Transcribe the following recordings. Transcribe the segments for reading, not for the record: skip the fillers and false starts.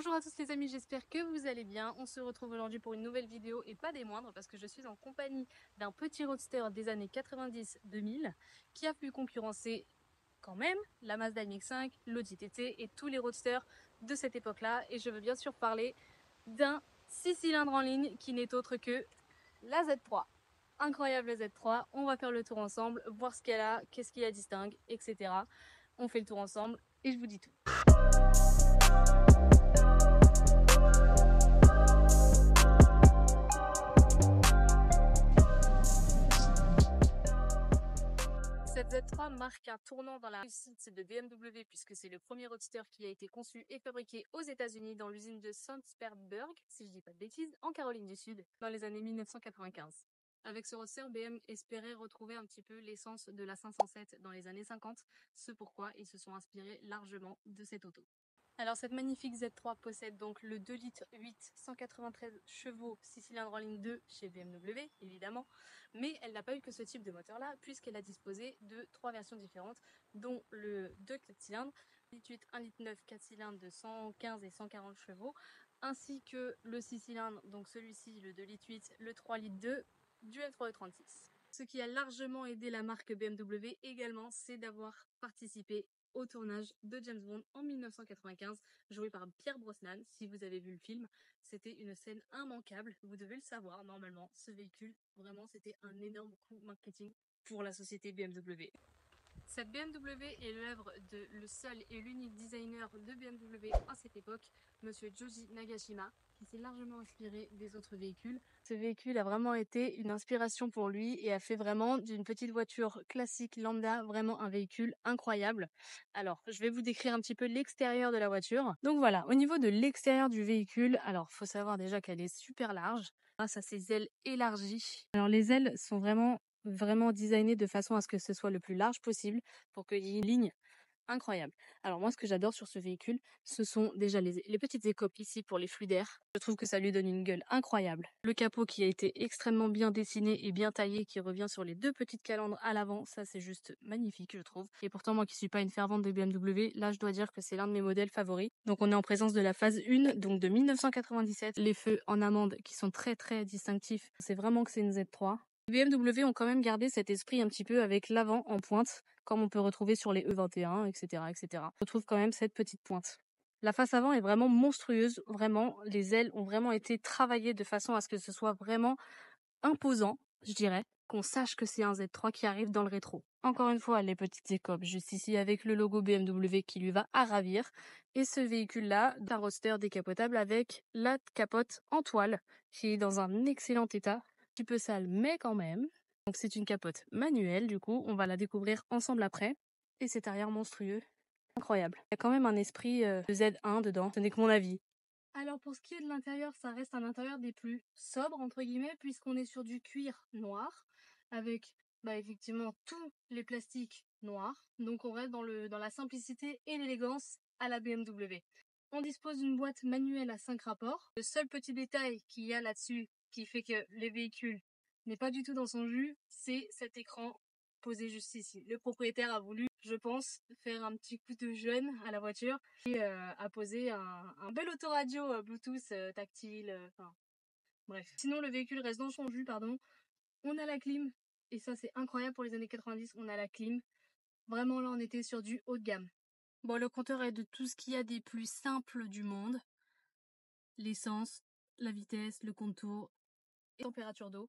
Bonjour à tous les amis, j'espère que vous allez bien. On se retrouve aujourd'hui pour une nouvelle vidéo et pas des moindres parce que je suis en compagnie d'un petit roadster des années 90-2000 qui a pu concurrencer quand même la Mazda MX-5, l'Audi TT et tous les roadsters de cette époque-là. Et je veux bien sûr parler d'un 6 cylindres en ligne qui n'est autre que la Z3. Incroyable Z3, on va faire le tour ensemble, voir ce qu'elle a, qu'est-ce qui la distingue, etc. On fait le tour ensemble et je vous dis tout. Cette Z3 marque un tournant dans la réussite de BMW puisque c'est le premier roadster qui a été conçu et fabriqué aux États-Unis dans l'usine de Sandsperberg, si je dis pas de bêtises, en Caroline du Sud, dans les années 1995. Avec ce roadster, BM espérait retrouver un petit peu l'essence de la 507 dans les années 50, ce pourquoi ils se sont inspirés largement de cette auto. Alors cette magnifique Z3 possède donc le 2 litres 8, 193 chevaux, 6 cylindres en ligne 2 chez BMW évidemment, mais elle n'a pas eu que ce type de moteur là puisqu'elle a disposé de 3 versions différentes dont le 2 4 cylindres, 1,8 1,9 litre 4 cylindres de 115 et 140 chevaux, ainsi que le 6 cylindres, donc celui-ci le 2 litres 8, le 3 litres 2 du F3E36. Ce qui a largement aidé la marque BMW également, c'est d'avoir participé au tournage de James Bond en 1995, joué par Pierre Brosnan. Si vous avez vu le film, c'était une scène immanquable. Vous devez le savoir, normalement, ce véhicule, vraiment, c'était un énorme coup marketing pour la société BMW. Cette BMW est l'œuvre de le seul et l'unique designer de BMW à cette époque, monsieur Joji Nagashima, qui s'est largement inspiré des autres véhicules. Ce véhicule a vraiment été une inspiration pour lui et a fait vraiment d'une petite voiture classique lambda vraiment un véhicule incroyable. Alors, je vais vous décrire un petit peu l'extérieur de la voiture. Donc voilà, au niveau de l'extérieur du véhicule, alors faut savoir déjà qu'elle est super large grâce à ses ailes élargies. Alors les ailes sont vraiment designées de façon à ce que ce soit le plus large possible pour qu'il y ait une ligne incroyable. Alors moi ce que j'adore sur ce véhicule, ce sont déjà les petites écopes ici pour les flux d'air. Je trouve que ça lui donne une gueule incroyable. Le capot qui a été extrêmement bien dessiné et bien taillé, qui revient sur les deux petites calandres à l'avant, ça c'est juste magnifique je trouve. Et pourtant moi qui suis pas une fervente de BMW, là je dois dire que c'est l'un de mes modèles favoris. Donc on est en présence de la phase 1, donc de 1997. Les feux en amande qui sont très distinctifs, c'est vraiment que c'est une Z3. Les BMW ont quand même gardé cet esprit un petit peu avec l'avant en pointe, comme on peut retrouver sur les E21, etc., etc. On retrouve quand même cette petite pointe. La face avant est vraiment monstrueuse, vraiment, les ailes ont vraiment été travaillées de façon à ce que ce soit vraiment imposant, je dirais, qu'on sache que c'est un Z3 qui arrive dans le rétro. Encore une fois, les petites écopes, juste ici avec le logo BMW qui lui va à ravir. Et ce véhicule-là, d'un roadster décapotable avec la capote en toile, qui est dans un excellent état. Un petit peu sale, mais quand même. Donc c'est une capote manuelle, du coup, on va la découvrir ensemble après. Et cet arrière monstrueux, incroyable. Il y a quand même un esprit de Z1 dedans, ce n'est que mon avis. Alors pour ce qui est de l'intérieur, ça reste un intérieur des plus sobres entre guillemets puisqu'on est sur du cuir noir avec effectivement tous les plastiques noirs. Donc on reste dans la simplicité et l'élégance à la BMW. On dispose d'une boîte manuelle à 5 rapports. Le seul petit détail qu'il y a là-dessus qui fait que les véhicules n'est pas du tout dans son jus, c'est cet écran posé juste ici. Le propriétaire a voulu, je pense, faire un petit coup de jeune à la voiture et a posé un bel autoradio Bluetooth tactile, enfin bref. Sinon le véhicule reste dans son jus, pardon. On a la clim, et ça c'est incroyable pour les années 90, on a la clim. Vraiment là on était sur du haut de gamme. Bon, le compteur est de tout ce qu'il y a des plus simples du monde. L'essence, la vitesse, le contour et la température d'eau.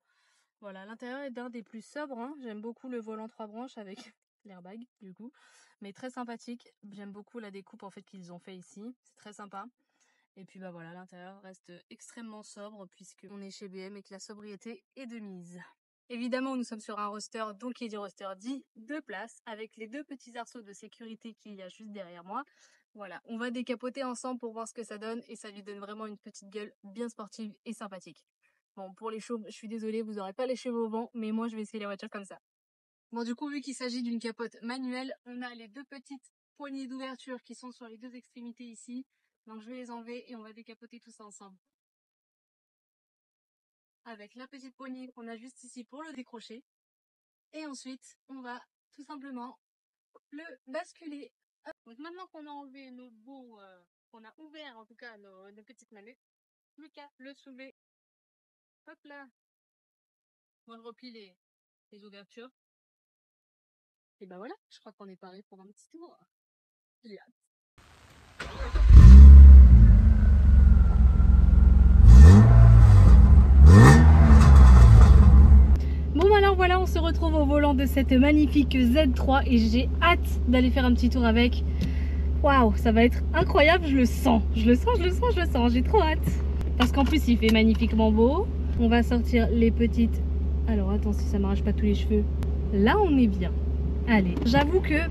Voilà, l'intérieur est d'un des plus sobres, hein. J'aime beaucoup le volant 3 branches avec l'airbag du coup, mais très sympathique. J'aime beaucoup la découpe en fait qu'ils ont fait ici, c'est très sympa. Et puis voilà, l'intérieur reste extrêmement sobre puisqu'on est chez BM et que la sobriété est de mise. Évidemment, nous sommes sur un roadster, donc qui est du roadster dit 2 places, avec les deux petits arceaux de sécurité qu'il y a juste derrière moi. Voilà, on va décapoter ensemble pour voir ce que ça donne et ça lui donne vraiment une petite gueule bien sportive et sympathique. Bon, pour les chauves, je suis désolée, vous n'aurez pas les cheveux au vent, mais moi je vais essayer la voiture comme ça. Bon, du coup, vu qu'il s'agit d'une capote manuelle, on a les deux petites poignées d'ouverture qui sont sur les deux extrémités ici. Donc je vais les enlever et on va décapoter tout ça ensemble. Avec la petite poignée qu'on a juste ici pour le décrocher. Et ensuite, on va tout simplement le basculer. Donc maintenant qu'on a enlevé nos bouts qu'on on a ouvert en tout cas nos petites manettes. Plus qu'à le soulever. Hop là. On replie les ouvertures. Et ben voilà, je crois qu'on est paré pour un petit tour. J'ai hâte. Bon alors voilà, on se retrouve au volant de cette magnifique Z3 et j'ai hâte d'aller faire un petit tour avec. Waouh, ça va être incroyable, je le sens, j'ai trop hâte. Parce qu'en plus il fait magnifiquement beau. On va sortir les petites... Alors attends, si ça m'arrache pas tous les cheveux. Là on est bien. Allez, j'avoue que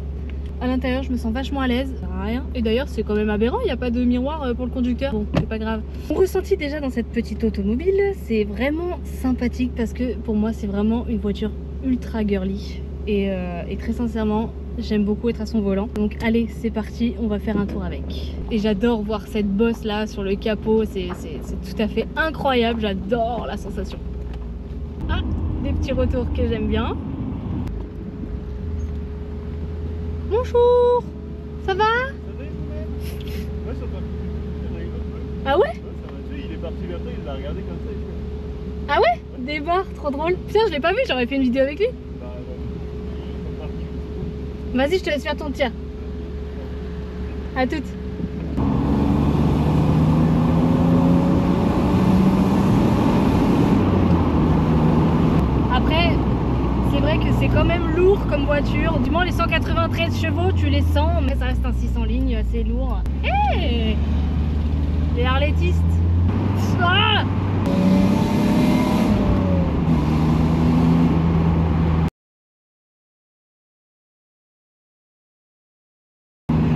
à l'intérieur je me sens vachement à l'aise. Rien. Et d'ailleurs c'est quand même aberrant, il n'y a pas de miroir pour le conducteur. Bon, c'est pas grave. Mon ressenti déjà dans cette petite automobile, c'est vraiment sympathique parce que pour moi c'est vraiment une voiture ultra girly. Et très sincèrement, j'aime beaucoup être à son volant. Donc allez, c'est parti, on va faire un tour avec. Et j'adore voir cette bosse là sur le capot, c'est tout à fait incroyable, j'adore la sensation. Ah, des petits retours que j'aime bien. Bonjour, ça va? Ouais, ça va. Ah ouais? Ouais, ça va. Tu sais, il est parti vers toi, il l'a regardé comme ça. Ah ouais? Des barres, trop drôle. Putain, je l'ai pas vu, j'aurais fait une vidéo avec lui. Bah, ils sont partis. Vas-y, je te laisse faire ton tir. À toutes. Après, c'est vrai que c'est quand même lourd comme voiture. Du moins, les 193 chevaux, tu les sens, mais ça reste un 600 lignes, assez lourd. Hé! Les harlettistes. Ah!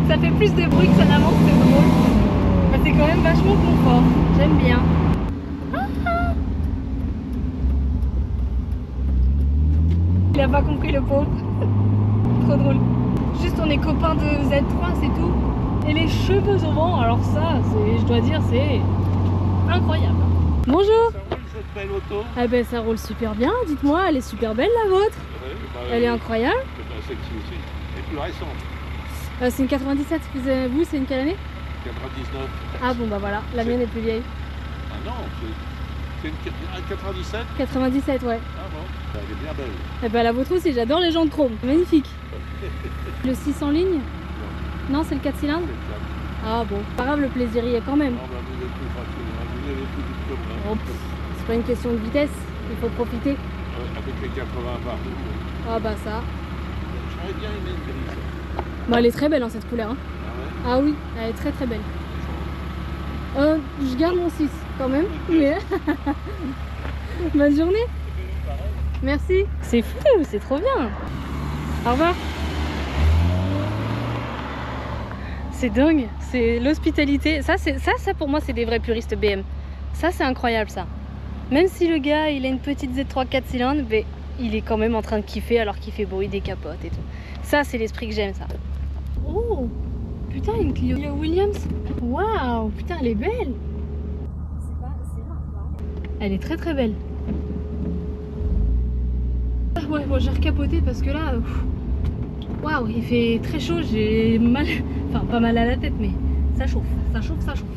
Ça fait plus de bruit que ça n'avance, c'est drôle. Bah, c'est quand même vachement confort. J'aime bien. Il a pas compris le pauvre. Trop drôle. Juste on est copains de Z3, c'est tout. Et les cheveux au vent, alors ça, je dois dire, c'est incroyable. Bonjour. Ça roule cette belle auto. Ah ben ça roule super bien, dites-moi, elle est super belle la vôtre. Ouais, bah, Elle est incroyable. Celle-ci aussi. Elle est plus récente. C'est une 97, vous c'est une quelle année? 99. Ah bon bah voilà, la mienne est plus vieille. Ah non, c'est une 97. 97 ouais. Ah bon, elle est bien belle. Et ben la vôtre aussi, j'adore les jantes chrome, magnifique. Le 600 lignes? Non, c'est le 4 cylindres? Ah bon, pas grave, le plaisir y est quand même. Non, bah, vous êtes plus facile, hein. Vous avez plus vite que moi. Oh, c'est pas une question de vitesse, il faut profiter. Avec les 80 partout. Ah bah ça. J'aurais bien aimé une grise. Bah elle est très belle hein, cette couleur. Hein. Ah ouais? Ah oui, elle est très très belle. Je garde mon 6 quand même, mais... Bonne journée. Merci. C'est fou, c'est trop bien. Au revoir. C'est dingue, c'est l'hospitalité. Ça pour moi c'est des vrais puristes BM. Ça c'est incroyable ça. Même si le gars il a une petite Z3 4 cylindres, mais il est quand même en train de kiffer alors qu'il fait beau, il décapote et tout. Ça c'est l'esprit que j'aime ça. Oh putain, une Clio Williams. Waouh, putain elle est belle. Elle est très très belle. Ouais, bon j'ai recapoté parce que là... Waouh, il fait très chaud, j'ai mal, enfin pas mal à la tête, mais ça chauffe, ça chauffe, ça chauffe.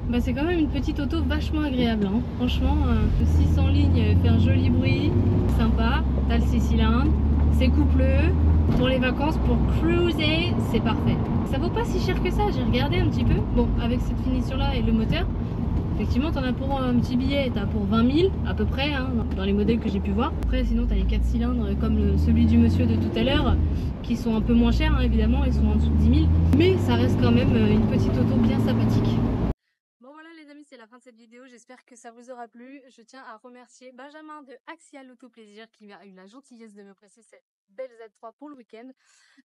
Bah c'est quand même une petite auto vachement agréable, hein. Franchement, le 600 lignes fait un joli bruit, sympa, t'as le 6 cylindres, c'est coupleux, pour les vacances, pour cruiser, c'est parfait. Ça vaut pas si cher que ça, j'ai regardé un petit peu, bon avec cette finition là et le moteur, effectivement t'en as pour un petit billet, t'as pour 20 000 à peu près, hein, dans les modèles que j'ai pu voir. Après sinon t'as les 4 cylindres comme celui du monsieur de tout à l'heure, qui sont un peu moins chers hein, évidemment, ils sont en dessous de 10 000, mais ça reste quand même une petite auto bien sympathique. Bon voilà les amis, c'est la fin de cette vidéo, j'espère que ça vous aura plu. Je tiens à remercier Benjamin de Axial Auto Plaisir qui a eu la gentillesse de me prêter cette belle Z3 pour le week-end.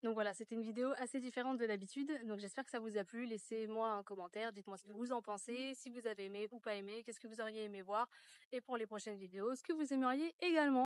Donc voilà, c'était une vidéo assez différente de d'habitude, donc j'espère que ça vous a plu. Laissez-moi un commentaire, dites-moi ce que vous en pensez, si vous avez aimé ou pas aimé, qu'est-ce que vous auriez aimé voir, et pour les prochaines vidéos, ce que vous aimeriez également.